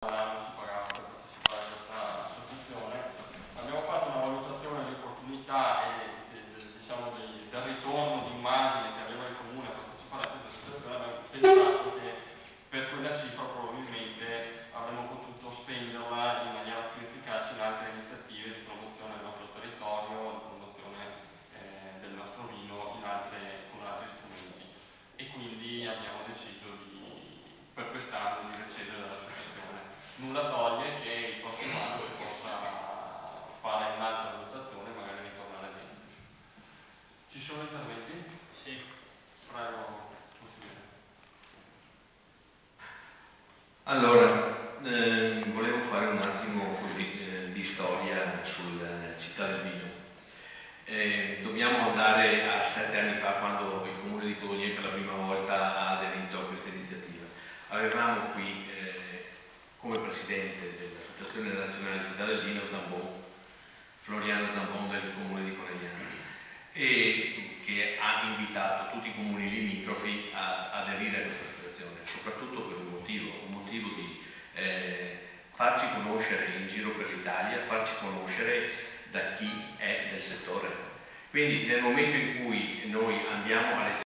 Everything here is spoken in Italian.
non si pagava per partecipare a questa associazione. Abbiamo fatto una valutazione di opportunità e diciamo del ritorno di immagine che aveva il comune a partecipare a questa associazione. Abbiamo pensato che per quella cifra probabilmente avremmo potuto spenderla in maniera più efficace in altre iniziative di promozione del nostro territorio, di promozione del nostro vino con altri strumenti, e quindi abbiamo deciso per quest'anno di recedere dall'associazione. Nulla toglie che il prossimo anno si possa fare un'altra valutazione e magari ritornare dentro. Ci sono interventi? Sì. Prego, consigliere. Allora, volevo fare un attimo così, di storia sulla città del vino. Dobbiamo andare a 7 anni fa, quando il comune di Codogno per la prima volta ha aderito a questa iniziativa. Avevamo qui come presidente dell'Associazione Nazionale Città del Vino Floriano Zambon del comune di Conegliano, e che ha invitato tutti i comuni limitrofi a aderire a questa associazione, soprattutto per un motivo di farci conoscere in giro per l'Italia, farci conoscere da chi è del settore. Quindi nel momento in cui noi andiamo alle